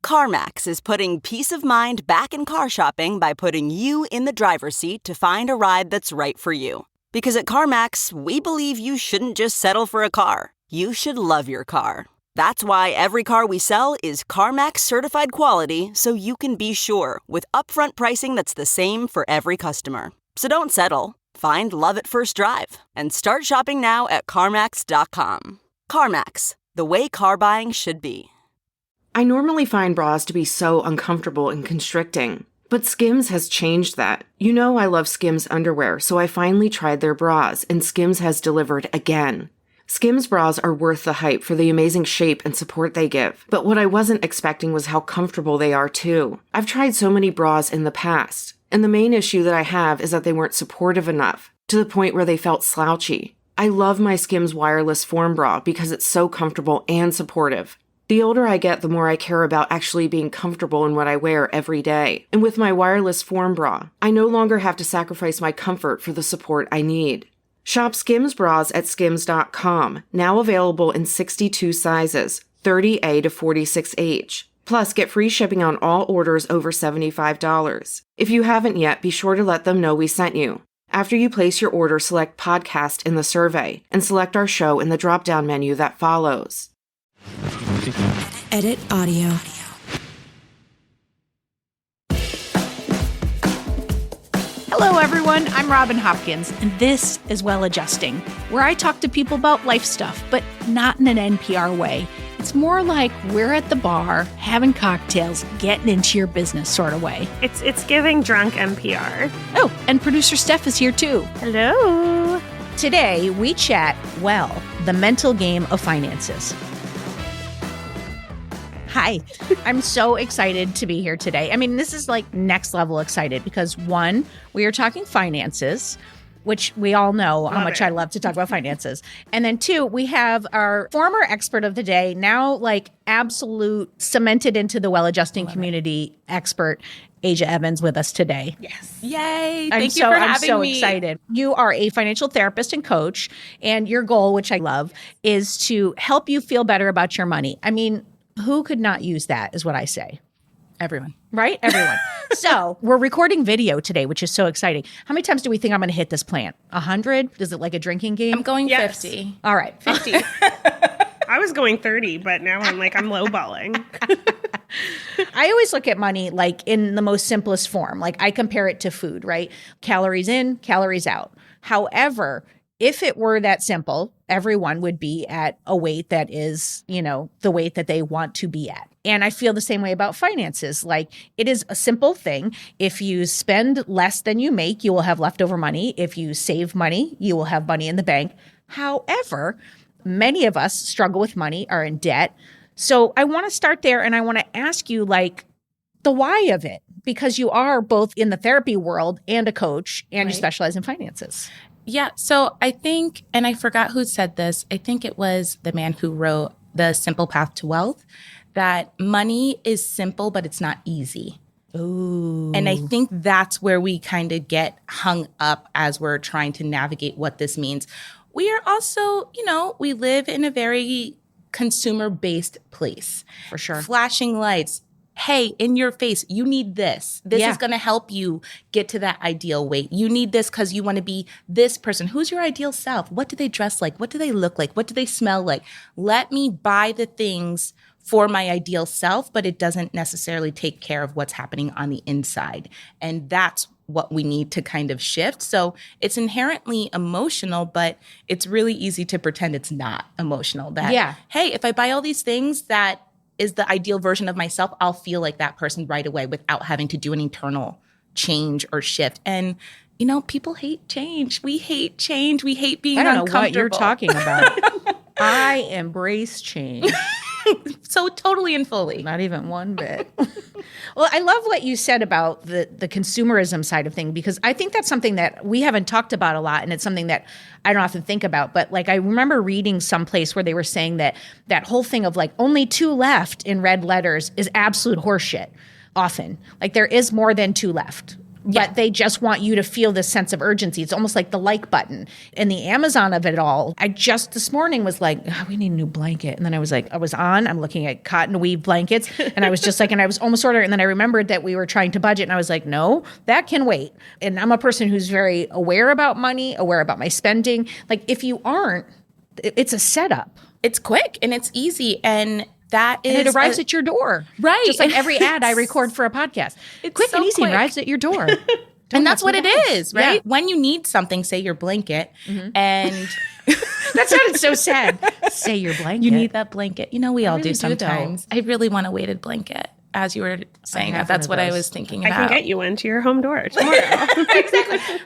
CarMax is putting peace of mind back in car shopping by putting you in the driver's seat to find a ride that's right for you. Because at CarMax, we believe you shouldn't just settle for a car. You should love your car. That's why every car we sell is CarMax certified quality, so you can be sure with upfront pricing that's the same for every customer. So don't settle. Find love at first drive and start shopping now at CarMax.com. CarMax, the way car buying should be. I normally find bras to be so uncomfortable and constricting, but Skims has changed that. You know I love Skims underwear, so I finally tried their bras, and Skims has delivered again. Skims bras are worth the hype for the amazing shape and support they give, but what I wasn't expecting was how comfortable they are too. I've tried so many bras in the past, and the main issue that I have is that they weren't supportive enough, to the point where they felt slouchy. I love my Skims wireless form bra because it's so comfortable and supportive. The older I get, the more I care about actually being comfortable in what I wear every day. And with my wireless form bra, I no longer have to sacrifice my comfort for the support I need. Shop Skims bras at skims.com, now available in 62 sizes, 30A to 46H. Plus, get free shipping on all orders over $75. If you haven't yet, be sure to let them know we sent you. After you place your order, select Podcast in the survey, and select our show in the drop-down menu that follows. Edit audio. Hello, everyone. I'm Robin Hopkins, and this is Well Adjusting, where I talk to people about life stuff, but not in an NPR way. It's more like we're at the bar, having cocktails, getting into your business sort of way. It's giving drunk NPR. Oh, and producer Steph is here too. Hello. Today, we chat, well, the mental game of finances. Hi, I'm so excited to be here today. I mean, this is like next level excited because one, we are talking finances, which we all know how much I love to talk about finances. And then two, we have our former expert of the day, now like absolute cemented into the well-adjusting community expert, Asia Evans, with us today. Yes. Yay. Thank you for having me. I'm so excited. You are a financial therapist and coach, and your goal, which I love, is to help you feel better about your money. I mean, who could not use that is what I say. Everyone. Right? Everyone. So we're recording video today, which is so exciting. How many times do we think I'm going to hit this plant? 100? Is it like a drinking game? I'm going 50. All right. 50. I was going 30, but now I'm lowballing. I always look at money like in the most simplest form. Like I compare it to food, right? Calories in, calories out. However, if it were that simple, everyone would be at a weight that is, the weight that they want to be at. And I feel the same way about finances. Like it is a simple thing. If you spend less than you make, you will have leftover money. If you save money, you will have money in the bank. However, many of us struggle with money, are in debt. So I want to start there and I want to ask you like the why of it, because you are both in the therapy world and a coach and you specialize in finances. Yeah. So I think, and I forgot who said this, I think it was the man who wrote The Simple Path to Wealth, that money is simple, but it's not easy. Ooh. And I think that's where we kind of get hung up as we're trying to navigate what this means. We are also, we live in a very consumer-based place. For sure. Flashing lights. Hey, in your face, you need this. This is going to help you get to that ideal weight. You need this because you want to be this person. Who's your ideal self? What do they dress like? What do they look like? What do they smell like? Let me buy the things for my ideal self, but it doesn't necessarily take care of what's happening on the inside. And that's what we need to kind of shift. So it's inherently emotional, but it's really easy to pretend it's not emotional. That, hey, if I buy all these things that is the ideal version of myself, I'll feel like that person right away without having to do an internal change or shift. And, people hate change. We hate change. We hate being uncomfortable. I don't know what you're talking about. I embrace change. So totally and fully. Not even one bit. Well, I love what you said about the consumerism side of things, because I think that's something that we haven't talked about a lot, and it's something that I don't often think about. But like I remember reading someplace where they were saying that whole thing of like only 2 left in red letters is absolute horseshit often. Like there is more than 2 left. but they just want you to feel this sense of urgency. It's almost like the like button. And the Amazon of it all, I just this morning was like, oh, we need a new blanket. And then I was like, I'm looking at cotton weave blankets. And I was just like, and I was almost ordering. And then I remembered that we were trying to budget. And I was like, no, that can wait. And I'm a person who's very aware about money, aware about my spending. Like if you aren't, it's a setup. It's quick and it's easy. And that is. And it arrives at your door. Right. Just like every ad I record for a podcast. It's quick so and easy, quick. arrives at your door. And that's what it is, right? Yeah. When you need something, say your blanket, and That sounded so sad. Say your blanket. you need that blanket. You know, we all really do do, though. sometimes. I really want a weighted blanket. As you were saying that, have that's one what of I those. was thinking I about. can get you one to your home door tomorrow.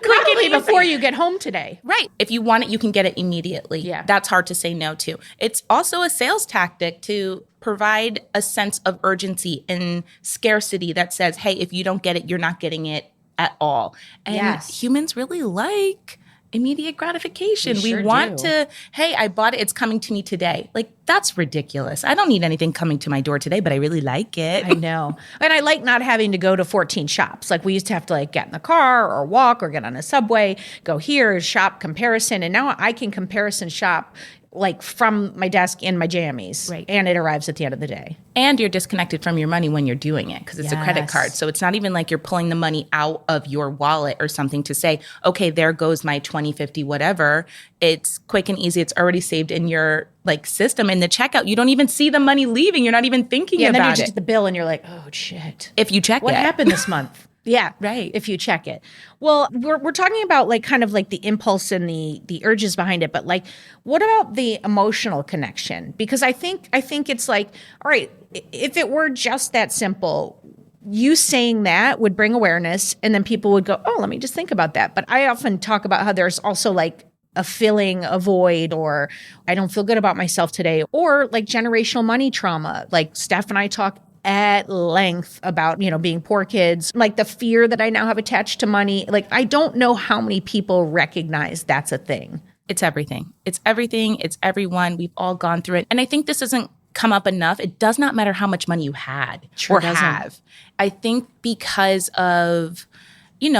Quickly before you get home today. Right. If you want it, you can get it immediately. Yeah. That's hard to say no to. It's also a sales tactic to provide a sense of urgency and scarcity that says, hey, if you don't get it, you're not getting it at all. And Yes. humans really like immediate gratification. We sure want do. to, hey, I bought it, it's coming to me today. Like, that's ridiculous. I don't need anything coming to my door today, but I really like it. I know. And I like not having to go to 14 shops. Like we used to have to like get in the car or walk or get on a subway, go here, shop, comparison. And now I can comparison shop like from my desk in my jammies. Right. And it arrives at the end of the day. And you're disconnected from your money when you're doing it because it's a credit Yes. card. So it's not even like you're pulling the money out of your wallet or something to say, okay, there goes my 20, 50, whatever. It's quick and easy. It's already saved in your like system. In the checkout, you don't even see the money leaving. You're not even thinking And then you about just it. get the bill and you're like, oh shit. If you check What it. happened this month? Yeah. Right. If you check it. Well, we're talking about like kind of like the impulse and the urges behind it, but like what about the emotional connection? Because I think it's like, all right, if it were just that simple, you saying that would bring awareness and then people would go, oh, let me just think about that. But I often talk about how there's also like a filling a void, or I don't feel good about myself today, or like generational money trauma. Like Steph and I talk at length about, being poor kids, like the fear that I now have attached to money. Like, I don't know how many people recognize that's a thing. It's everything. It's everything. It's everyone. We've all gone through it. And I think this doesn't come up enough. It does not matter how much money you had Sure or doesn't. have. I think because of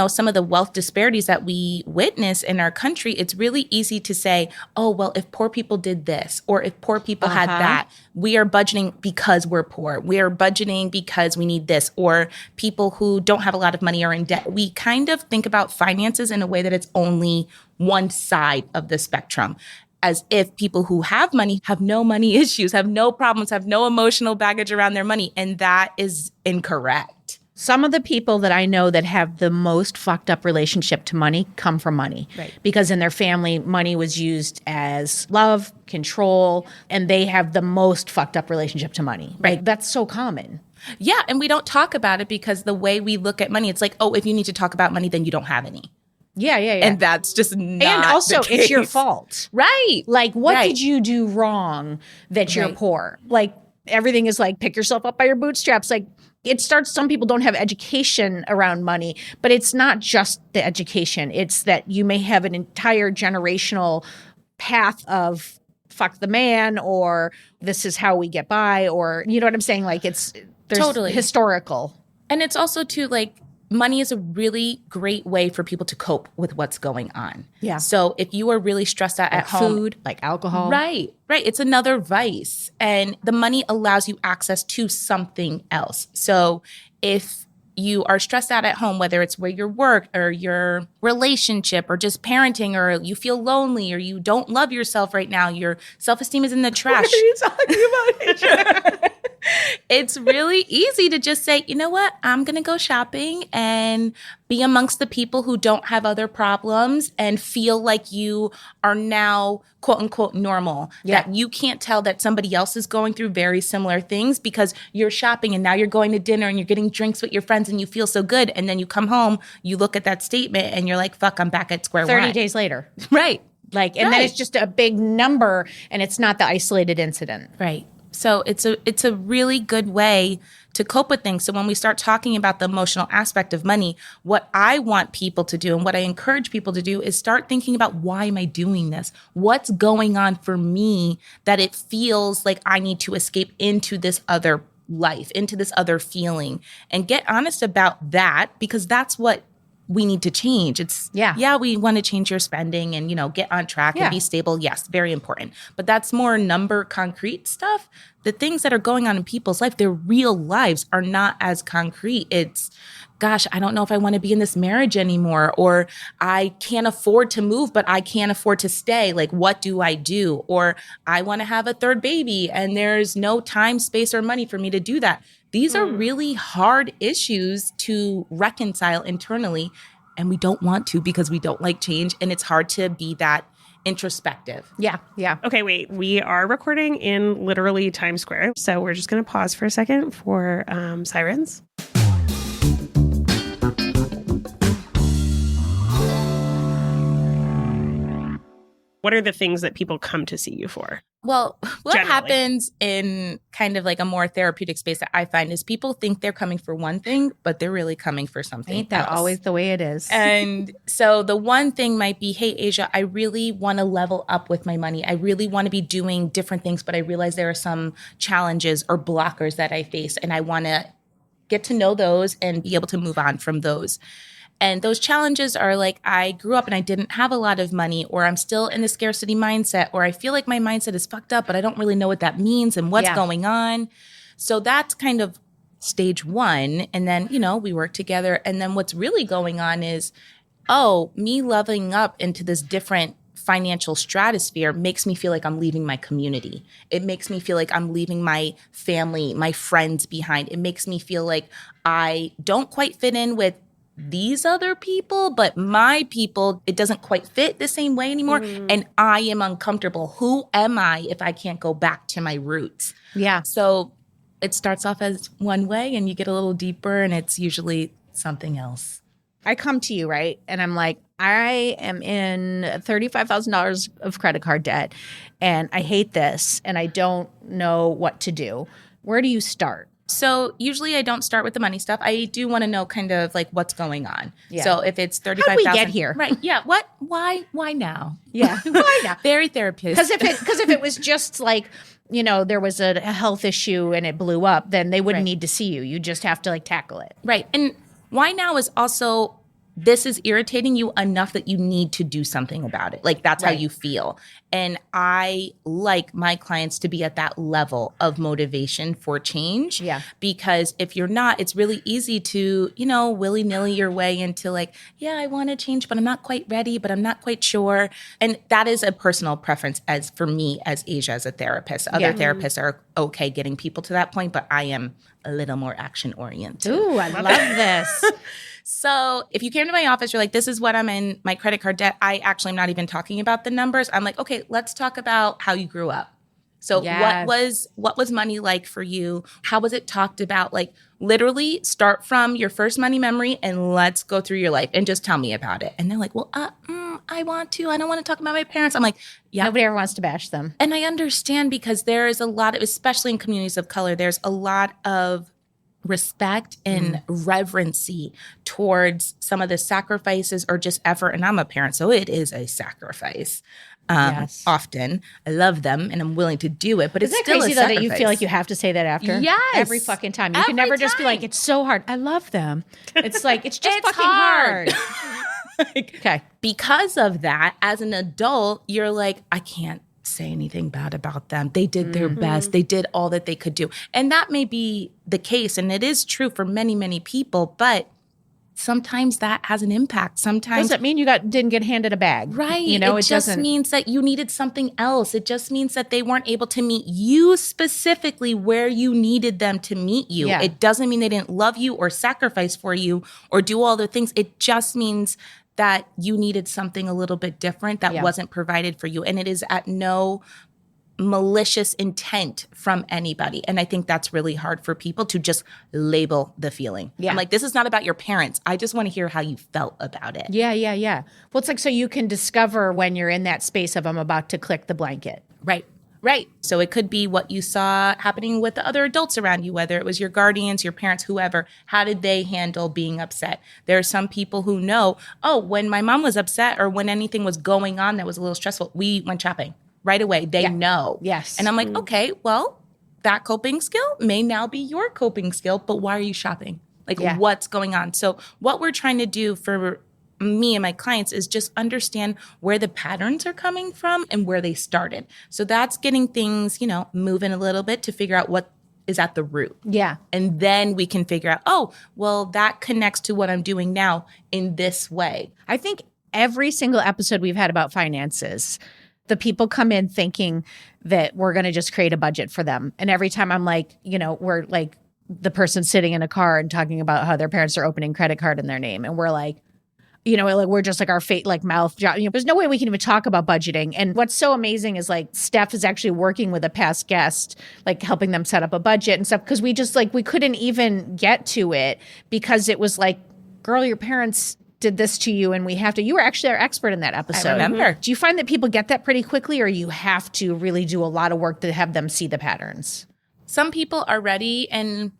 some of the wealth disparities that we witness in our country, it's really easy to say, oh, well, if poor people did this, or if poor people had that, we are budgeting because we're poor. We are budgeting because we need this, or people who don't have a lot of money are in debt. We kind of think about finances in a way that it's only one side of the spectrum, as if people who have money have no money issues, have no problems, have no emotional baggage around their money. And that is incorrect. Some of the people that I know that have the most fucked up relationship to money come from money. Right. Because in their family, money was used as love, control, and they have the most fucked up relationship to money. Right. Like, that's so common. Yeah. And we don't talk about it because the way we look at money, it's like, oh, if you need to talk about money, then you don't have any. Yeah. And that's just not And also, the it's your case. fault. Right. Like, what Right. did you do wrong that you're Right. poor? Like, everything is like, pick yourself up by your bootstraps. Like, it starts, some people don't have education around money, but it's not just the education. It's that you may have an entire generational path of fuck the man, or this is how we get by, or you know what I'm saying? Like, there's Totally. historical. And it's also too, like, money is a really great way for people to cope with what's going on. Yeah. So if you are really stressed out at home, Food, like alcohol. Right. It's another vice. And the money allows you access to something else. So if you are stressed out at home, whether it's where your work or your relationship or just parenting, or you feel lonely, or you don't love yourself right now, your self-esteem is in the trash. What are you talking about? It's really easy to just say, you know what, I'm going to go shopping and be amongst the people who don't have other problems and feel like you are now quote unquote normal. Yeah. That you can't tell that somebody else is going through very similar things because you're shopping and now you're going to dinner and you're getting drinks with your friends and you feel so good. And then you come home, you look at that statement and you're like, fuck, I'm back at square 30 one. days later. Right. Like, and then Right. it's just a big number and it's not the isolated incident. Right. So it's a really good way to cope with things. So when we start talking about the emotional aspect of money, what I want people to do and what I encourage people to do is start thinking about, why am I doing this? What's going on for me that it feels like I need to escape into this other life, into this other feeling, and get honest about that, because that's what we need to change. It's we want to change your spending and, get on track and be stable. Yes, very important. But that's more number concrete stuff. The things that are going on in people's life, their real lives are not as concrete. It's, gosh, I don't know if I want to be in this marriage anymore, or I can't afford to move, but I can't afford to stay. Like, what do I do? Or I want to have a third baby and there's no time, space, or money for me to do that. These are really hard issues to reconcile internally, and we don't want to because we don't like change, and it's hard to be that introspective. Yeah. Okay, wait. We are recording in literally Times Square, so we're just going to pause for a second for sirens. What are the things that people come to see you for? Well, what Generally happens in kind of like a more therapeutic space that I find is people think they're coming for one thing, but they're really coming for something Ain't that else. always the way it is? And so the one thing might be, hey, Asia, I really want to level up with my money. I really want to be doing different things, but I realize there are some challenges or blockers that I face, and I want to get to know those and be able to move on from those. And those challenges are like, I grew up and I didn't have a lot of money, or I'm still in the scarcity mindset, or I feel like my mindset is fucked up, but I don't really know what that means and what's going on. So that's kind of stage one. And then, we work together. And then what's really going on is, me leveling up into this different financial stratosphere makes me feel like I'm leaving my community. It makes me feel like I'm leaving my family, my friends behind. It makes me feel like I don't quite fit in with these other people, but my people, it doesn't quite fit the same way anymore. And I am uncomfortable. Who am I if I can't go back to my roots? Yeah. So it starts off as one way and you get a little deeper and it's usually something else. I come to you, right? And I'm like, I am in $35,000 of credit card debt and I hate this and I don't know what to do. Where do you start? So usually I don't start with the money stuff. I do want to know kind of like what's going on. Yeah. So if it's $35,000. How did we get here? Right. Yeah. What? Why now? Yeah. Why now? Very therapeutic. Because if it was just like, there was a health issue and it blew up, then they wouldn't need to see you. You just have to like tackle it. Right. And why now is also, this is irritating you enough that you need to do something about it. Like that's how you feel. And I like my clients to be at that level of motivation for change. Yeah. Because if you're not, it's really easy to, willy-nilly your way into like, yeah, I want to change, but I'm not quite ready, but I'm not quite sure. And that is a personal preference as for me as Asia as a therapist. Other therapists are okay getting people to that point, but I am a little more action oriented. Ooh, I love this. So if you came to my office, you're like, this is what I'm in my credit card debt. I actually am not even talking about the numbers. I'm like, okay, let's talk about how you grew up. So what was money like for you? How was it talked about? Like literally start from your first money memory and let's go through your life and just tell me about it. And they're like, well, I don't want to talk about my parents. I'm like, yeah. Nobody ever wants to bash them. And I understand because there is a lot of, especially in communities of color, there's a lot of respect and reverency towards some of the sacrifices or just effort. And I'm a parent, so it is a sacrifice. Often. I love them and I'm willing to do it, but it's still crazy a though sacrifice. that you feel like you have to say that after? Yes. Every fucking time. You can never just be like, it's so hard. I love them. It's like, it's just It's fucking hard. Okay. Because of that, as an adult, you're like, I can't say anything bad about them. They did their best. They did all that they could do. And that may be the case. And it is true for many, many people, but sometimes that has an impact. Sometimes doesn't mean you didn't get handed a bag. Right. It just doesn't means that you needed something else. It just means that they weren't able to meet you specifically where you needed them to meet you. Yeah. It doesn't mean they didn't love you or sacrifice for you or do all the things. It just means that you needed something a little bit different that wasn't provided for you. And it is at no malicious intent from anybody. And I think that's really hard for people to just label the feeling. Yeah. I'm like, this is not about your parents. I just want to hear how you felt about it. Yeah. Well, it's like so you can discover when you're in that space of I'm about to click the blanket. Right. So it could be what you saw happening with the other adults around you, whether it was your guardians, your parents, whoever. How did they handle being upset? There are some people who know, when my mom was upset or when anything was going on that was a little stressful, we went shopping right away. They know. Yes. And I'm like, okay, well, that coping skill may now be your coping skill, but why are you shopping? Like what's going on. So what we're trying to do for me and my clients is just understand where the patterns are coming from and where they started. So that's getting things, moving a little bit to figure out what is at the root. Yeah. And then we can figure out, oh, well, that connects to what I'm doing now in this way. I think every single episode we've had about finances, the people come in thinking that we're going to just create a budget for them. And every time I'm like, we're like the person sitting in a car and talking about how their parents are opening credit card in their name. And we're like, we're just like our fate, like mouth drop. There's no way we can even talk about budgeting. And what's so amazing is like Steph is actually working with a past guest, like helping them set up a budget and stuff. Cause we just like, we couldn't even get to it because it was like, girl, your parents did this to you and you were actually our expert in that episode. I remember. Do you find that people get that pretty quickly or you have to really do a lot of work to have them see the patterns? Some people are ready, and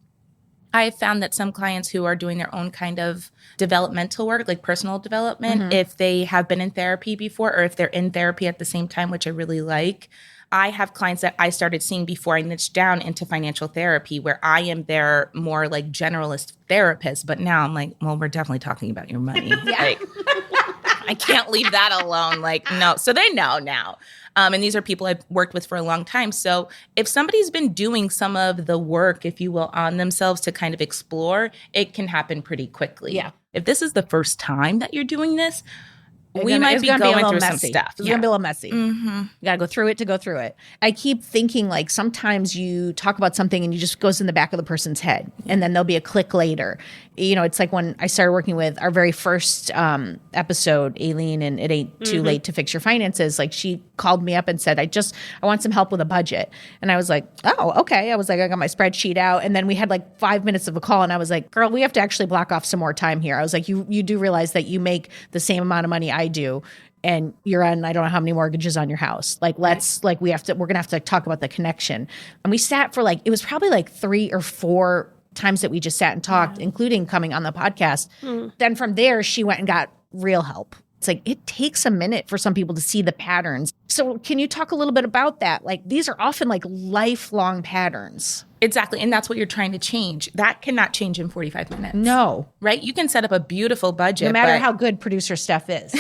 I have found that some clients who are doing their own kind of developmental work, like personal development, if they have been in therapy before or if they're in therapy at the same time, which I really like. I have clients that I started seeing before I niched down into financial therapy where I am their more like generalist therapist. But now I'm like, well, we're definitely talking about your money. Like, I can't leave that alone. Like, no. So they know now. And these are people I've worked with for a long time. So if somebody's been doing some of the work, if you will, on themselves to kind of explore, it can happen pretty quickly. Yeah. If this is the first time that you're doing this, we might be going through some stuff. It's going to be a little messy. You got to go through it to go through it. I keep thinking like sometimes you talk about something and you just goes in the back of the person's head and then there'll be a click later. It's like when I started working with our very first episode, Aileen, and It Ain't Too Late to Fix Your Finances. Like she called me up and said, I want some help with a budget. And I was like, oh, okay. I was like, I got my spreadsheet out. And then we had like 5 minutes of a call and I was like, girl, we have to actually block off some more time here. I was like, you do realize that you make the same amount of money I do. And you're on, I don't know how many mortgages on your house. Like, we're going to have to talk about the connection. And we sat for it was probably like 3 or 4 times that we just sat and talked, including coming on the podcast. Then from there, she went and got real help. It's like, it takes a minute for some people to see the patterns. So can you talk a little bit about that? Like, these are often like lifelong patterns. Exactly. And that's what you're trying to change. That cannot change in 45 minutes. No. Right? You can set up a beautiful budget. No matter how good producer Steph is.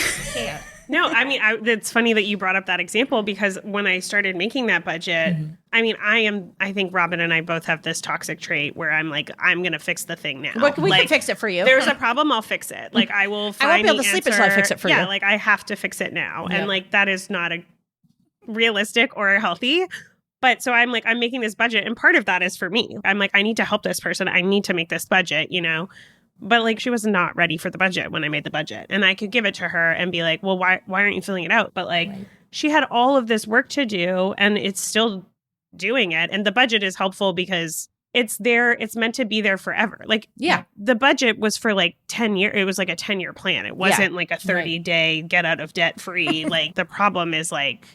No, I mean, it's funny that you brought up that example because when I started making that budget, I mean, I think Robin and I both have this toxic trait where I'm like, I'm going to fix the thing now. We can fix it for you. There's a problem, I'll fix it. Like I will find I won't be able to sleep until I fix it for you. Yeah, like I have to fix it now. And like that is not a realistic or healthy. But so I'm like, I'm making this budget and part of that is for me. I'm like, I need to help this person. I need to make this budget, But like she was not ready for the budget when I made the budget. And I could give it to her and be like, well, why aren't you filling it out? But like she had all of this work to do and it's still doing it. And the budget is helpful because it's there. It's meant to be there forever. Like the budget was for like 10 years. It was like a 10-year plan. It wasn't like a 30-day get out of debt free. Like the problem is like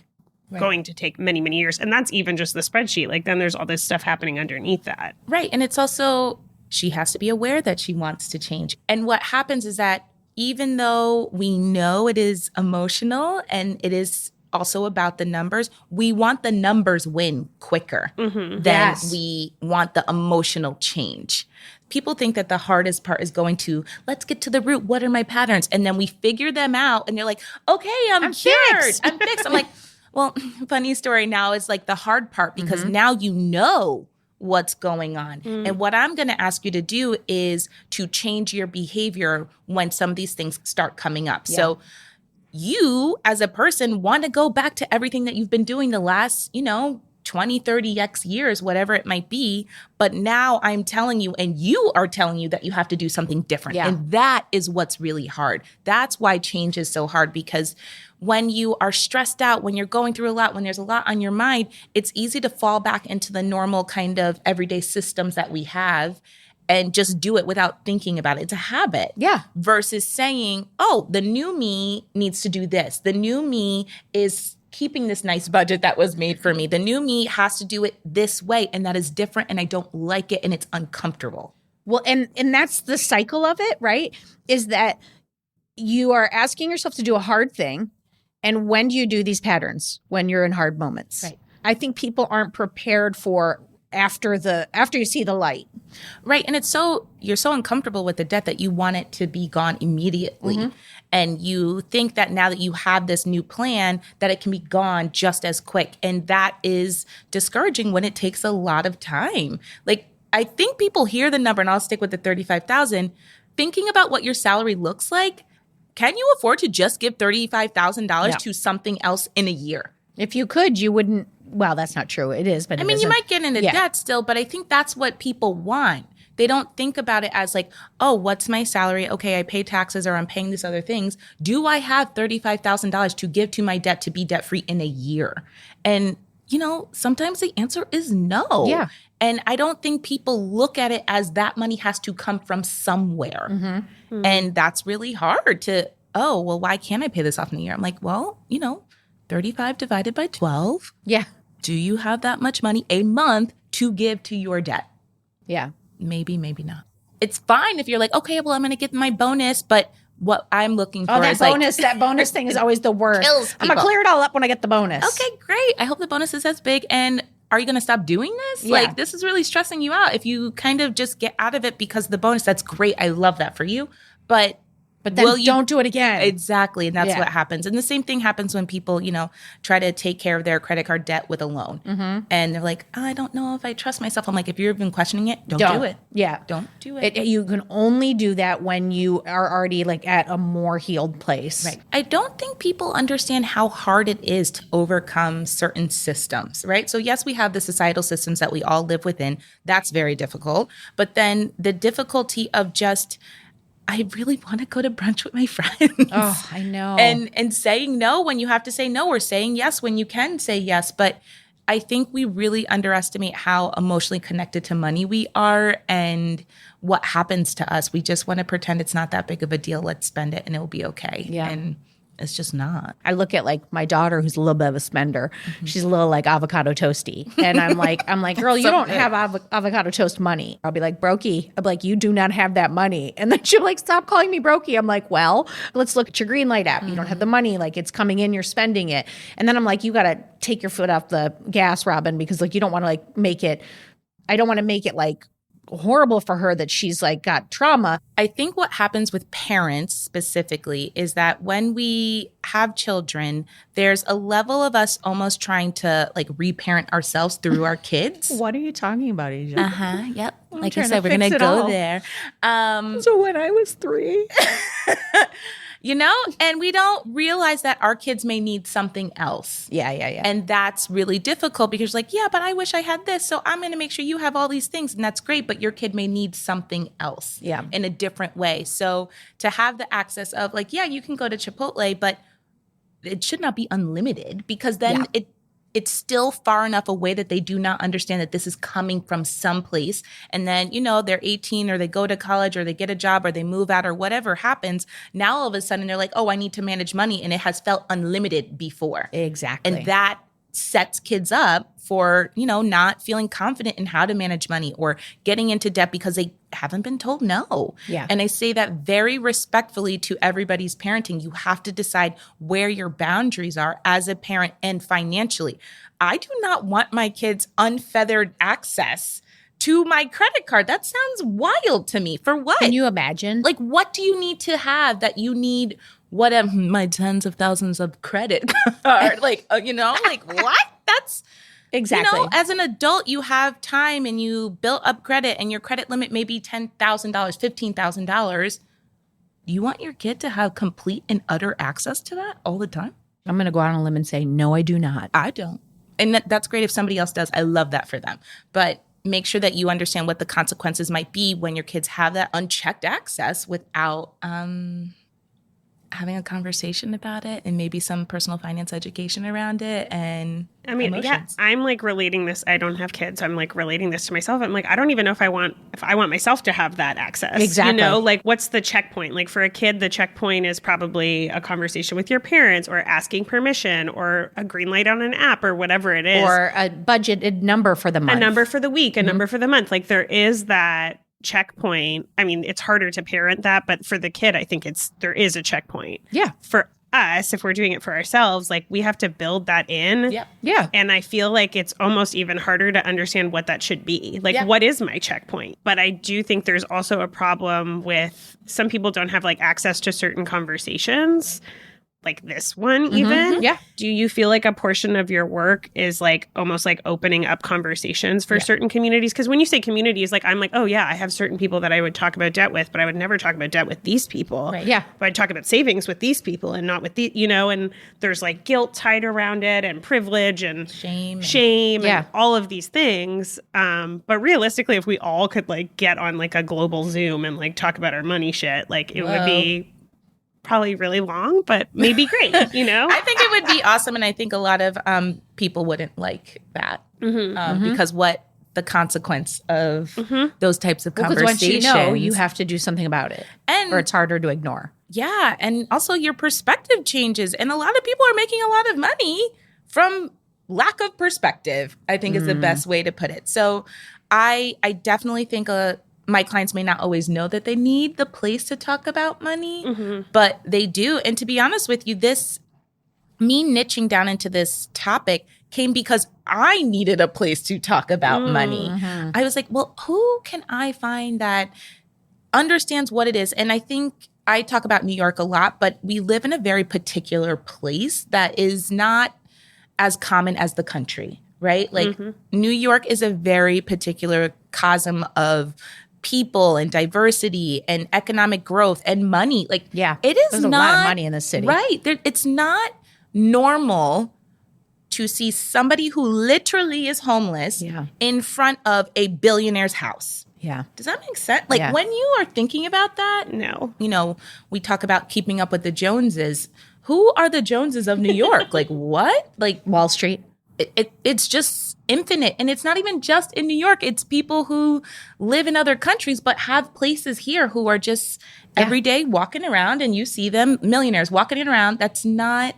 going to take many, many years. And that's even just the spreadsheet. Like then there's all this stuff happening underneath that. Right. And it's also, she has to be aware that she wants to change. And what happens is that even though we know it is emotional and it is also about the numbers, we want the numbers win quicker than we want the emotional change. People think that the hardest part is going to, let's get to the root. What are my patterns? And then we figure them out and they're like, okay, I'm cured. fixed. I'm fixed. I'm like, well, funny story now is like the hard part because now you know what's going on. And what I'm going to ask you to do is to change your behavior when some of these things start coming up. So you as a person want to go back to everything that you've been doing the last, 20, 30x years, whatever it might be. But now I'm telling you, and you are telling you that you have to do something different. Yeah. And that is what's really hard. That's why change is so hard because when you are stressed out, when you're going through a lot, when there's a lot on your mind, it's easy to fall back into the normal kind of everyday systems that we have and just do it without thinking about it. It's a habit. Yeah. Versus saying, oh, the new me needs to do this. The new me is keeping this nice budget that was made for me. The new me has to do it this way. And that is different. And I don't like it. And it's uncomfortable. Well, and that's the cycle of it, right? Is that you are asking yourself to do a hard thing. And when do you do these patterns? When you're in hard moments. Right. I think people aren't prepared for after you see the light. Right. And you're so uncomfortable with the debt that you want it to be gone immediately. And you think that now that you have this new plan, that it can be gone just as quick. And that is discouraging when it takes a lot of time. Like, I think people hear the number, and I'll stick with the 35,000, thinking about what your salary looks like. Can you afford to just give $35,000 to something else in a year? If you could, you wouldn't. Well, that's not true. It is, but I mean, you might get into debt still, but I think that's what people want. They don't think about it as like, oh, what's my salary? Okay, I pay taxes or I'm paying these other things. Do I have $35,000 to give to my debt to be debt-free in a year? And, sometimes the answer is no. Yeah. And I don't think people look at it as that money has to come from somewhere. And that's really hard to, oh, well, why can't I pay this off in a year? I'm like, well, 35 divided by 12. Yeah. Do you have that much money a month to give to your debt? Yeah. Maybe, maybe not. It's fine if you're like, okay, well, I'm going to get my bonus, but what I'm looking for is that bonus thing is always the worst. Kills I'm going to clear it all up when I get the bonus. Okay, great. I hope the bonus is as big. And are you going to stop doing this? Yeah. Like, this is really stressing you out. If you kind of just get out of it because of the bonus, that's great. I love that for you. But then don't do it again. Exactly. And that's what happens. And the same thing happens when people, try to take care of their credit card debt with a loan. And they're like, I don't know if I trust myself. I'm like, if you're even questioning it, don't do it. Yeah. Don't do it. You can only do that when you are already like at a more healed place. Right. I don't think people understand how hard it is to overcome certain systems, right? So yes, we have the societal systems that we all live within. That's very difficult. But then the difficulty of just, I really want to go to brunch with my friends. Oh, I know. And saying no when you have to say no, or saying yes when you can say yes. But I think we really underestimate how emotionally connected to money we are and what happens to us. We just want to pretend it's not that big of a deal. Let's spend it and it will be okay. Yeah. And it's just not. I look at like my daughter who's a little bit of a spender. She's a little like avocado toasty. And I'm like, girl, you don't have avocado toast money. I'll be like, brokey. I'll be like, you do not have that money. And then she'll like, stop calling me brokey. I'm like, well, let's look at your Greenlight app. You don't have the money. Like it's coming in, you're spending it. And then I'm like, you got to take your foot off the gas, Robin, because like, you don't want to like make it, I don't want to make it like horrible for her that she's like got trauma. I think what happens with parents specifically is that when we have children, there's a level of us almost trying to like reparent ourselves through our kids. What are you talking about, Asia? Yep. Like I said, we're going to go there. So when I was 3... and we don't realize that our kids may need something else. Yeah. And that's really difficult because like, yeah, but I wish I had this. So I'm going to make sure you have all these things. And that's great. But your kid may need something else in a different way. So to have the access of like, yeah, you can go to Chipotle, but it should not be unlimited because then it's still far enough away that they do not understand that this is coming from someplace. And then, they're 18 or they go to college or they get a job or they move out or whatever happens. Now, all of a sudden, they're like, oh, I need to manage money. And it has felt unlimited before. Exactly. And that sets kids up for, not feeling confident in how to manage money or getting into debt because they haven't been told no. Yeah. And I say that very respectfully to everybody's parenting. You have to decide where your boundaries are as a parent and financially. I do not want my kids unfeathered access to my credit card. That sounds wild to me. For what? Can you imagine? Like, what do you need to have that you need my tens of thousands of credit card? like what? That's exactly. As an adult, you have time and you built up credit and your credit limit may be $10,000, $15,000. You want your kid to have complete and utter access to that all the time? I'm going to go out on a limb and say, no, I do not. I don't. And that's great if somebody else does. I love that for them. But make sure that you understand what the consequences might be when your kids have that unchecked access without having a conversation about it and maybe some personal finance education around it. And emotions. I'm like relating this. I don't have kids. So I'm like relating this to myself. I'm like, I don't even know if I want myself to have that access. Exactly. Like what's the checkpoint? Like for a kid, the checkpoint is probably a conversation with your parents or asking permission or a green light on an app or whatever it is. Or a budgeted number for the month. A number for the week, a number for the month. Like there is that checkpoint. I mean, it's harder to parent that, but for the kid, I think there is a checkpoint. Yeah. For us, if we're doing it for ourselves, like we have to build that in. Yep. Yeah. And I feel like it's almost even harder to understand what that should be. Like, what is my checkpoint? But I do think there's also a problem with some people don't have like access to certain conversations, like this one even. Yeah. Do you feel like a portion of your work is like almost like opening up conversations for certain communities? Because when you say communities, like I'm like, oh yeah, I have certain people that I would talk about debt with, but I would never talk about debt with these people. Right. Yeah. But I'd talk about savings with these people and not with the, and there's like guilt tied around it and privilege and shame and all of these things. But realistically, if we all could like get on like a global Zoom and like talk about our money shit, like it would be probably really long, but maybe great, I think it would be awesome. And I think a lot of people wouldn't like that because what the consequence of those types of conversations. Because once you have to do something about it, or it's harder to ignore. Yeah. And also your perspective changes. And a lot of people are making a lot of money from lack of perspective, I think is the best way to put it. So I definitely think my clients may not always know that they need the place to talk about money, but they do. And to be honest with you, me niching down into this topic came because I needed a place to talk about money. I was like, well, who can I find that understands what it is? And I think I talk about New York a lot, but we live in a very particular place that is not as common as the country, right? Like New York is a very particular cosm of people and diversity and economic growth and money. Like, it is there's not a lot of money in this city. Right. It's not normal to see somebody who literally is homeless in front of a billionaire's house. Yeah. Does that make sense? Like when you are thinking about that, no. We talk about keeping up with the Joneses. Who are the Joneses of New York? Like what? Like Wall Street. It's just infinite. And it's not even just in New York. It's people who live in other countries but have places here who are just every day walking around, and you see them, millionaires walking around. That's not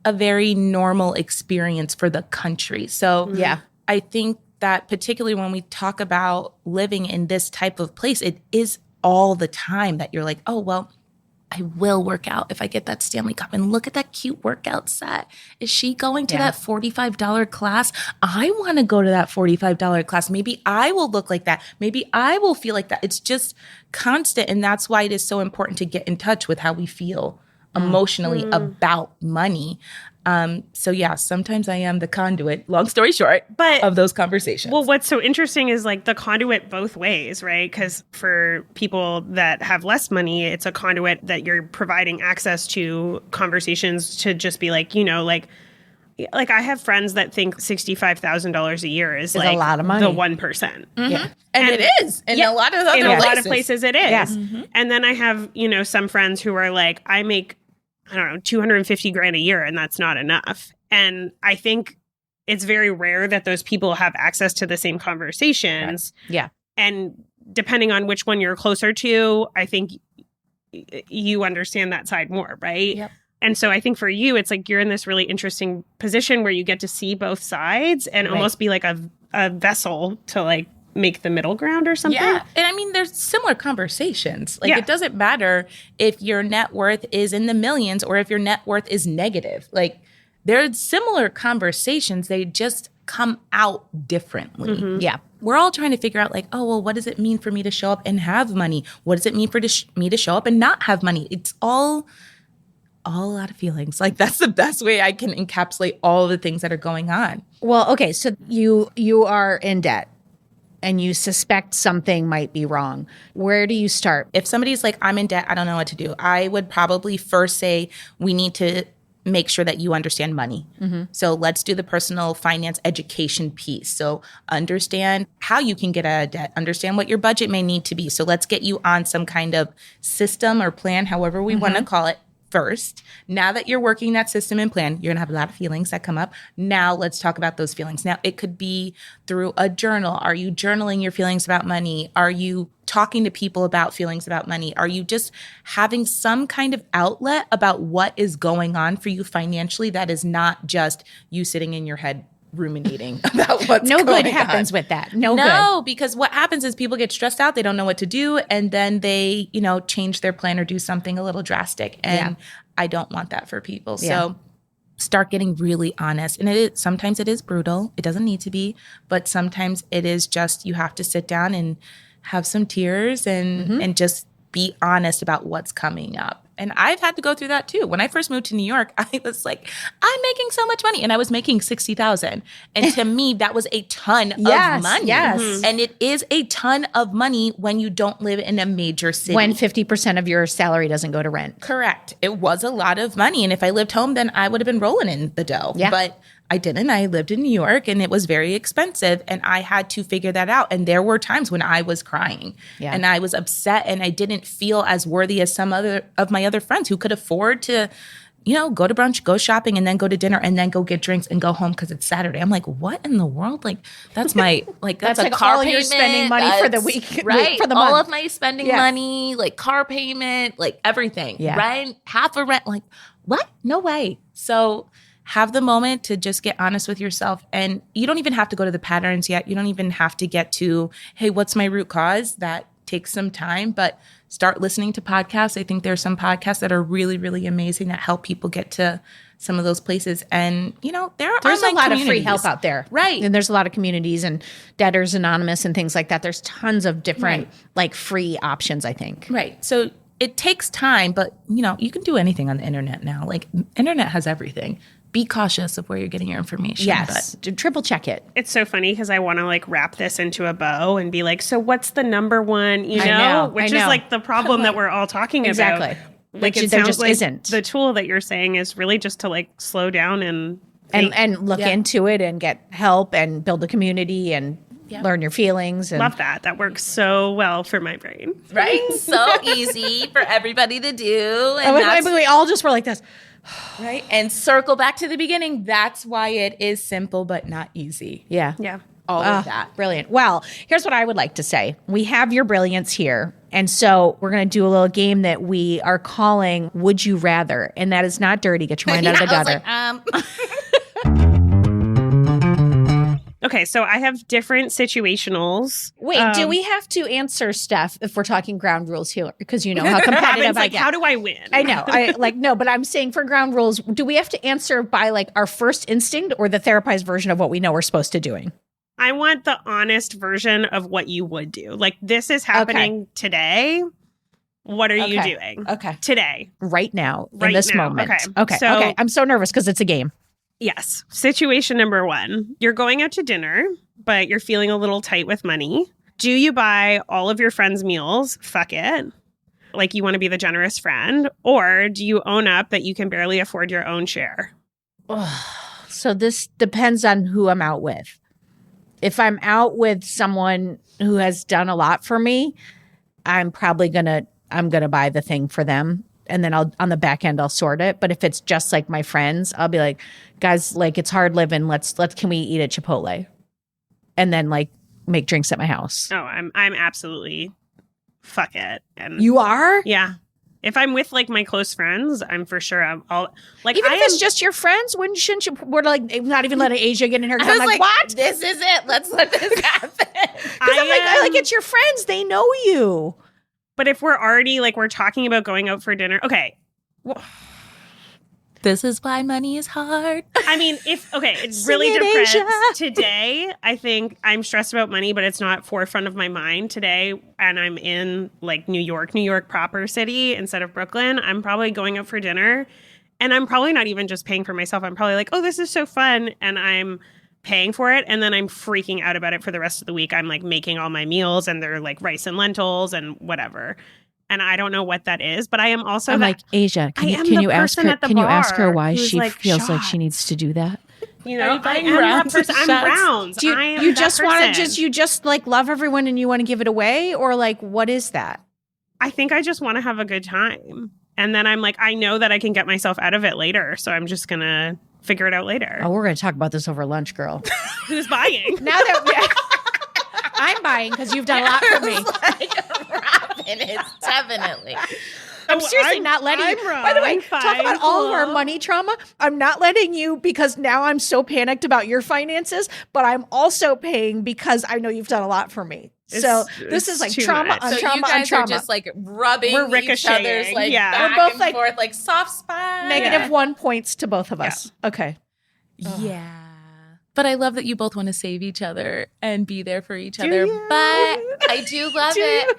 a very normal experience for the country. So I think that particularly when we talk about living in this type of place, it is all the time that you're like, oh, well, I will work out if I get that Stanley Cup. And look at that cute workout set. Is she going to that $45 class? I want to go to that $45 class. Maybe I will look like that. Maybe I will feel like that. It's just constant. And that's why it is so important to get in touch with how we feel emotionally about money. So sometimes I am the conduit, long story short, of those conversations. Well, what's so interesting is like the conduit both ways, right? Because for people that have less money, it's a conduit that you're providing access to conversations to just be like, like I have friends that think $65,000 a year is like a lot of money. The 1%. Yeah. And it is. In a lot of other places. In a lot of places it is. Yes. And then I have, some friends who are like, I make, I don't know, $250,000 a year, and that's not enough. And I think it's very rare that those people have access to the same conversations. Right. Yeah. And depending on which one you're closer to, I think you understand that side more, right? Yep. And so I think for you, it's like you're in this really interesting position where you get to see both sides and almost be like a vessel to like make the middle ground or something. Yeah. And I mean, there's similar conversations. Like it doesn't matter if your net worth is in the millions or if your net worth is negative. Like there's similar conversations. They just come out differently. Yeah. We're all trying to figure out like, oh, well, what does it mean for me to show up and have money? What does it mean for me to show up and not have money? It's all a lot of feelings. Like that's the best way I can encapsulate all the things that are going on. Well, okay. So you are in debt and you suspect something might be wrong. Where do you start? If somebody's like, I'm in debt, I don't know what to do, I would probably first say, we need to make sure that you understand money. So let's do the personal finance education piece. So understand how you can get out of debt, understand what your budget may need to be. So let's get you on some kind of system or plan, however we want to call it. First, now that you're working that system and plan, you're gonna have a lot of feelings that come up. Now let's talk about those feelings. Now it could be through a journal. Are you journaling your feelings about money? Are you talking to people about feelings about money? Are you just having some kind of outlet about what is going on for you financially that is not just you sitting in your head ruminating about what's No going good happens on. with that. No good. Because what happens is people get stressed out. They don't know what to do. And then they, change their plan or do something a little drastic. And I don't want that for people. So start getting really honest. And sometimes it is brutal. It doesn't need to be. But sometimes it is just you have to sit down and have some tears and just be honest about what's coming up. And I've had to go through that too. When I first moved to New York, I was like, I'm making so much money. And I was making $60,000. And to me, that was a ton of money. Yes. And it is a ton of money when you don't live in a major city. When 50% of your salary doesn't go to rent. Correct. It was a lot of money. And if I lived home, then I would have been rolling in the dough. Yeah. But I didn't. I lived in New York and it was very expensive and I had to figure that out. And there were times when I was crying and I was upset and I didn't feel as worthy as some other of my other friends who could afford to, go to brunch, go shopping and then go to dinner and then go get drinks and go home because it's Saturday. I'm like, what in the world? Like, that's my, that's a like car all payment. You're spending money for the week, right? For the all month. of my spending money, like car payment, like everything. Yeah. Rent, half a rent. Like, what? No way. So have the moment to just get honest with yourself. And you don't even have to go to the patterns yet. You don't even have to get to, hey, what's my root cause? That takes some time, but start listening to podcasts. I think there are some podcasts that are really, really amazing that help people get to some of those places. And, there's a lot of free help out there. Right. And there's a lot of communities and Debtors Anonymous and things like that. There's tons of different free options, I think. Right. So it takes time, but, you can do anything on the internet now. Like, internet has everything. Be cautious of where you're getting your information. Yes. Triple check it. It's so funny because I want to wrap this into a bow and be like, so what's the number one, I know. Which is like the problem that we're all talking exactly. about. Like it there sounds just like isn't. the tool that you're saying is really just to slow down and look into it and get help and build a community and learn your feelings. And love that. That works so well for my brain. Right? So easy for everybody to do. And we all just were like this. Right? And circle back to the beginning. That's why it is simple but not easy. Yeah. Yeah. All of that. Brilliant. Well, here's what I would like to say. We have your brilliance here. And so we're going to do a little game that we are calling Would You Rather? And that is not dirty. Get your mind out of the gutter. Okay, so I have different situationals. Wait, do we have to answer stuff if we're talking ground rules here? Because you know how competitive I get. How do I win? I know. No, but I'm saying for ground rules, do we have to answer by our first instinct or the therapized version of what we know we're supposed to doing? I want the honest version of what you would do. This is happening today. What are you doing? Okay. Today. Right now. Right in this now. moment. Okay. So, okay. I'm so nervous because it's a game. Yes. Situation number 1. You're going out to dinner, but you're feeling a little tight with money. Do you buy all of your friends' meals? Fuck it. You want to be the generous friend. Or do you own up that you can barely afford your own share? So this depends on who I'm out with. If I'm out with someone who has done a lot for me, I'm probably gonna buy the thing for them. And then on the back end, I'll sort it. But if it's just my friends, I'll be like, guys, it's hard living. Can we eat at Chipotle? And then make drinks at my house. Oh, I'm absolutely fuck it. And you are? Yeah. If I'm with my close friends, I'm for sure I'll even if it's just your friends, shouldn't you? We're not even letting Asia get in here. I'm like, what? This is it. Let's let this happen. Because I'm it's your friends. They know you. But if we're already we're talking about going out for dinner, okay. This is why money is hard. I mean, it really depends. Today, I think I'm stressed about money, but it's not forefront of my mind today. And I'm in New York proper city instead of Brooklyn. I'm probably going out for dinner, and I'm probably not even just paying for myself. I'm probably oh, this is so fun, and I'm paying for it, and then I'm freaking out about it for the rest of the week. I'm making all my meals, and they're rice and lentils and whatever. And I don't know what that is, but I am also Asia. Can you ask her why she feels like she needs to do that? I am that person. I'm Browns. Do you just want to you just love everyone and you want to give it away, or what is that? I think I just want to have a good time, and then I'm I know that I can get myself out of it later, so I'm just gonna figure it out later. Oh, we're gonna talk about this over lunch, girl. Who's buying? Now that I'm buying because you've done a lot for me. Robin is definitely. I'm seriously not letting you. I'm By the way, wrong. talk Fine, about all of our cool. money trauma. I'm not letting you because now I'm so panicked about your finances, but I'm also paying because I know you've done a lot for me. So this is like too trauma much. on So trauma you guys on trauma. are just like rubbing We're each other's ricocheting, like yeah. back We're both, and like, forth, like soft spot. Negative 1 points to both of us. Okay. Yeah. But I love that you both want to save each other and be there for each other. you? But I do love it.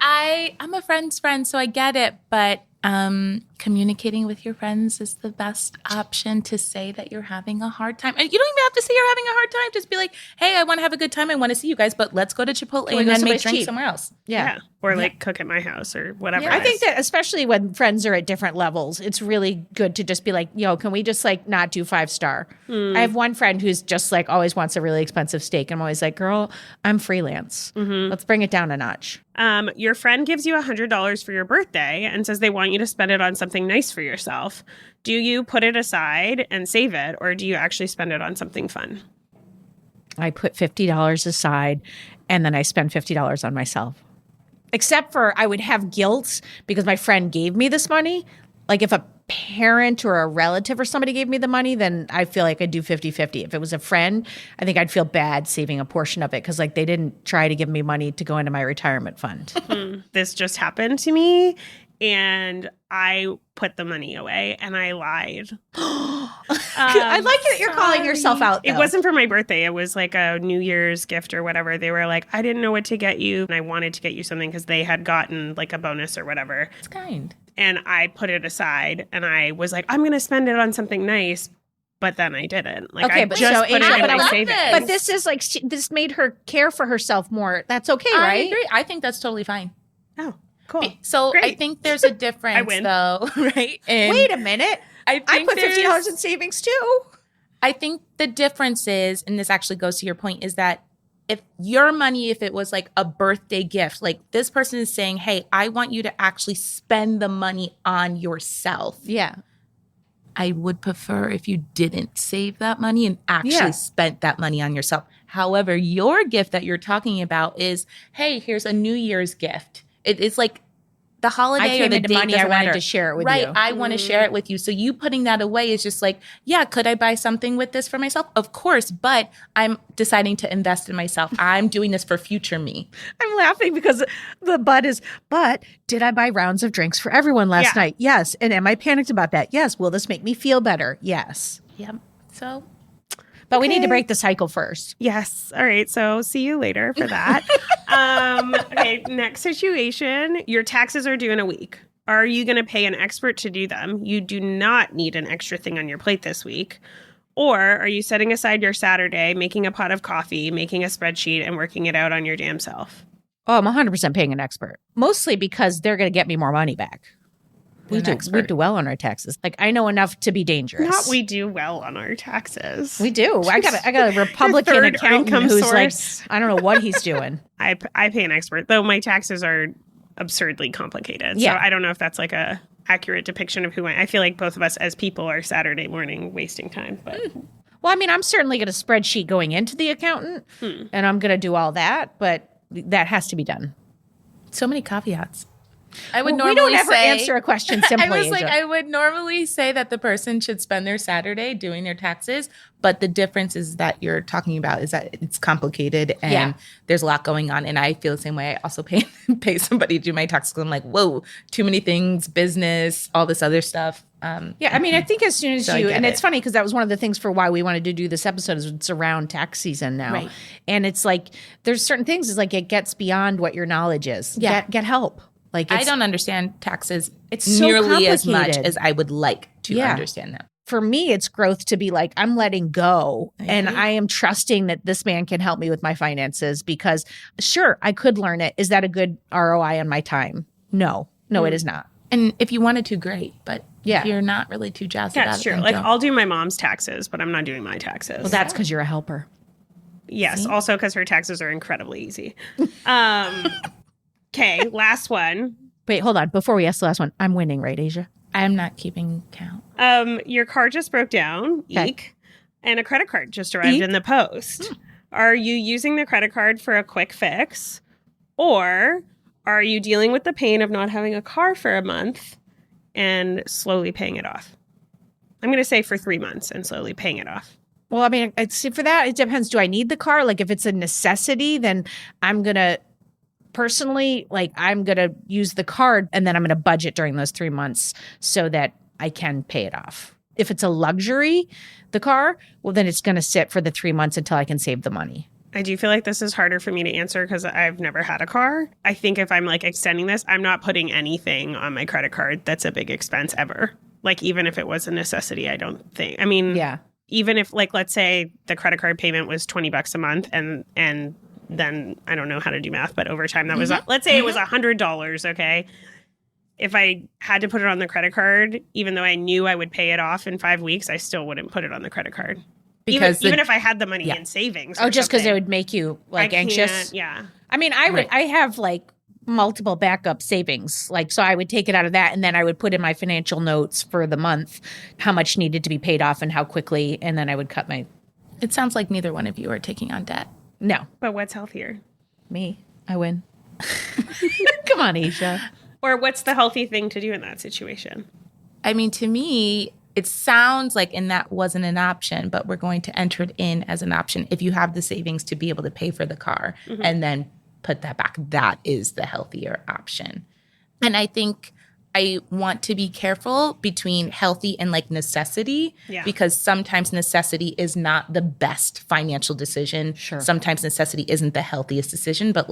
I'm a friend's friend, so I get it. But communicating with your friends is the best option to say that you're having a hard time. And you don't even have to say you're having a hard time. Just be like, hey, I want to have a good time. I want to see you guys, but let's go to Chipotle we and go then make someplace drinks cheap? somewhere else. Yeah. Or like cook at my house or whatever. Yeah. I think that especially when friends are at different levels, it's really good to just be like, yo, can we just like not do 5-star? I have one friend who's just like always wants a really expensive steak. I'm always like, girl, I'm freelance. Let's bring it down a notch. Your friend gives you $100 for your birthday and says they want you to spend it on something nice for yourself. Do you put it aside and save it, or do you actually spend it on something fun? I put $50 aside and then I spend $50 on myself. Except for I would have guilt because my friend gave me this money. Like if a parent or a relative or somebody gave me the money, then I feel like I'd do 50-50. If it was a friend, I think I'd feel bad saving a portion of it because like they didn't try to give me money to go into my retirement fund. This just happened to me, and I put the money away and I lied. I like that you're calling yourself out, It though. wasn't for my birthday. It was like a New Year's gift or whatever. They were like, I didn't know what to get you, and I wanted to get you something because they had gotten like a bonus or whatever. It's kind. And I put it aside and I was like, I'm going to spend it on something nice. But then I didn't. Like, Okay, I but just so put it Asia, in but my I love savings. this. But this is like, this made her care for herself more. That's okay, I right? agree. I think that's totally fine. Oh, cool. So I Great. think there's a difference, win. though, right? And Wait a minute. I I put $50 there's- in savings too. I think the difference is, and this actually goes to your point, is that if your money, if it was like a birthday gift, like this person is saying, hey, I want you to actually spend the money on yourself. Yeah. I would prefer if you didn't save that money and actually spent that money on yourself. However, your gift that you're talking about is, hey, here's a New Year's gift. It's like the holiday I came or the into date money, I doesn't wanted matter. to share it with right, you. I want to share it with you. So you putting that away is just like, yeah, could I buy something with this for myself? Of course, but I'm deciding to invest in myself. I'm doing this for future me. I'm laughing because the but did I buy rounds of drinks for everyone last Yeah. night? Yes. And am I panicked about that? Yes. Will this make me feel better? Yes. Yep. So But we need to break the cycle first. Yes. All right. So see you later for that. Okay. Next situation. Your taxes are due in a week. Are you going to pay an expert to do them? You do not need an extra thing on your plate this week. Or are you setting aside your Saturday, making a pot of coffee, making a spreadsheet, and working it out on your damn self? Oh, I'm 100% paying an expert. Mostly because they're going to get me more money back. We An do expert. well on our taxes. Like I know enough to be dangerous. Not we do well on our taxes. We do. I got a Republican third accountant income who's source. like, I don't know what he's doing. I pay an expert, though my taxes are absurdly complicated. Yeah. So I don't know if that's like a accurate depiction of who I feel like both of us as people are Saturday morning wasting time. But Well, I mean, I'm certainly going to spreadsheet going into the accountant, and I'm going to do all that, but that has to be done. so many caveats. I would We normally don't ever say, answer a question simply. I was like, Asia. I would normally say that the person should spend their Saturday doing their taxes, but the difference is that you're talking about is that it's complicated and Yeah. there's a lot going on. And I feel the same way. I also pay somebody to do my taxes. I'm like, whoa, too many things, business, all this other stuff. Yeah, I mean, I think as soon as So I you, get and it. it's funny because that was one of the things for why we wanted to do this episode is it's around tax season now. Right. And it's like, there's certain things, it's like it gets beyond what your knowledge is. Yeah. Get help. Like I it's, don't understand taxes It's so nearly as much complicated. as I would like to Yeah. understand them. for me, it's growth to be like, I'm letting go and agree. I am trusting that this man can help me with my finances because sure, I could learn it. Is that a good ROI on my time? No, it is not. And if you wanted to, great. But Yeah. if you're not really too jazzed about that's it, true. then Like don't. I'll do my mom's taxes, but I'm not doing my taxes. Well, that's because you're a helper. Yes. Also because her taxes are incredibly easy. Okay. Last one. Wait, hold on. Before we ask the last one, I'm winning, right, Asia? I'm not keeping count. Your car just broke down, Okay. eek, and a credit card just arrived Eek. in the post. Are you using the credit card for a quick fix, or are you dealing with the pain of not having a car for a month and slowly paying it off. I'm going to say for 3 months and slowly paying it off. Well, I mean, for that, it depends. Do I need the car? Like if it's a necessity, then I'm going to personally, I'm going to use the card and then I'm going to budget during those 3 months so that I can pay it off. If it's a luxury, the car, well, then it's going to sit for the 3 months until I can save the money. I do feel like this is harder for me to answer because I've never had a car. I think if I'm extending this, I'm not putting anything on my credit card that's a big expense ever. Even if it was a necessity, I don't think. I mean, yeah. Even if let's say the credit card payment was $20 a month and then I don't know how to do math, but over time that was, let's say it was $100. Okay. If I had to put it on the credit card, even though I knew I would pay it off in 5 weeks, I still wouldn't put it on the credit card. Because even if I had the money in savings. Oh, just because it would make you anxious? Yeah. I mean, I have multiple backup savings. So I would take it out of that and then I would put in my financial notes for the month, how much needed to be paid off and how quickly. And then I would cut my. It sounds like neither one of you are taking on debt. No. But what's healthier? Me. I win. Come on, Asia. Or what's the healthy thing to do in that situation? I mean, to me, it sounds like, and that wasn't an option, but we're going to enter it in as an option. If you have the savings to be able to pay for the car and then put that back, that is the healthier option. And I think I want to be careful between healthy and necessity, because sometimes necessity is not the best financial decision. Sure. Sometimes necessity isn't the healthiest decision, but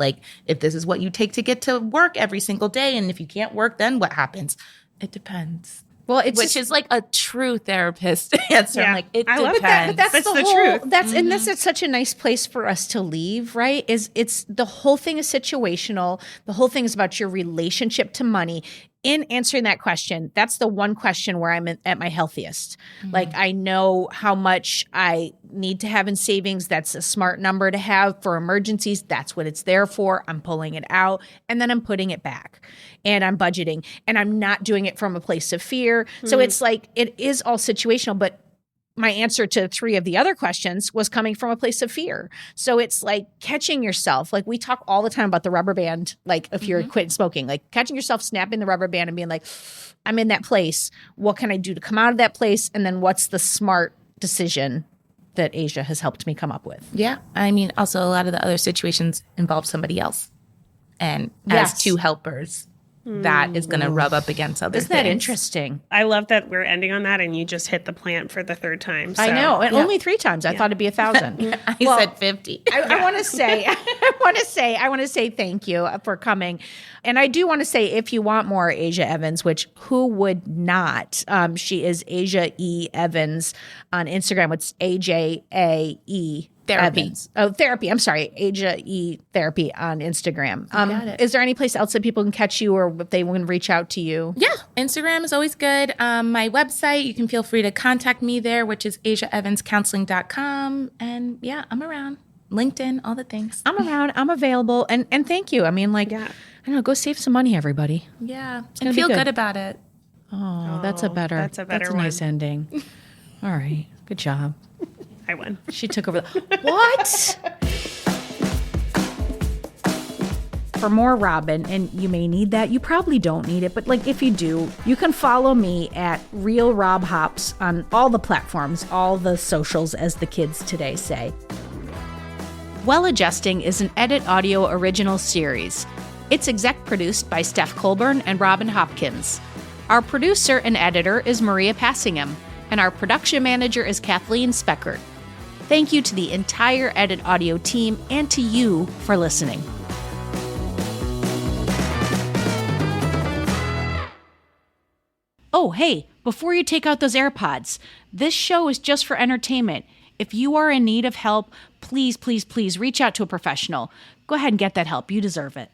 if this is what you take to get to work every single day, and if you can't work, then what happens? It depends. Well, which is a true therapist answer. Yeah. I'm it I love depends. that. That's the truth. And this is such a nice place for us to leave, right? It's the whole thing is situational. The whole thing is about your relationship to money. In answering that question, that's the one question where I'm at my healthiest. I know how much I need to have in savings. That's a smart number to have for emergencies. That's what it's there for. I'm pulling it out and then I'm putting it back and I'm budgeting and I'm not doing it from a place of fear. So it's it is all situational, but my answer to 3 of the other questions was coming from a place of fear. So it's catching yourself. We talk all the time about the rubber band, if you're quitting smoking, catching yourself, snapping the rubber band and being I'm in that place. What can I do to come out of that place? And then what's the smart decision that Asia has helped me come up with? Yeah. I mean, also a lot of the other situations involve somebody else. And as two helpers, that is going to rub up against other Isn't things. that interesting? I love that we're ending on that and you just hit the plant for the 3rd time. So. I know. And only 3 times. I thought it'd be 1,000. I said 50. I want to say thank you for coming. And I do want to say, if you want more Asia Evans, which who would not? She is Asia E. Evans on Instagram. It's AJAE. Therapy. Evans. Oh, therapy. I'm sorry. Asia E Therapy on Instagram. Got it. Is there any place else that people can catch you or if they want to reach out to you? Yeah. Instagram is always good. My website, you can feel free to contact me there, which is asiaevanscounseling.com. And yeah, I'm around. LinkedIn, all the things. I'm around. I'm available. And thank you. I mean, I don't know, go save some money, everybody. Yeah. And feel good about it. Oh, that's a better one. Nice ending. All right. Good job. I won. She took over What? For more Robin, and you may need that. You probably don't need it, but if you do, you can follow me at Real Rob Hops on all the platforms, all the socials, as the kids today say. Well Adjusting is an Edit Audio original series. It's exec produced by Steph Colburn and Robin Hopkins. Our producer and editor is Maria Passingham, and our production manager is Kathleen Speckert. Thank you to the entire Edit Audio team and to you for listening. Oh, hey, before you take out those AirPods, this show is just for entertainment. If you are in need of help, please, please, please reach out to a professional. Go ahead and get that help. You deserve it.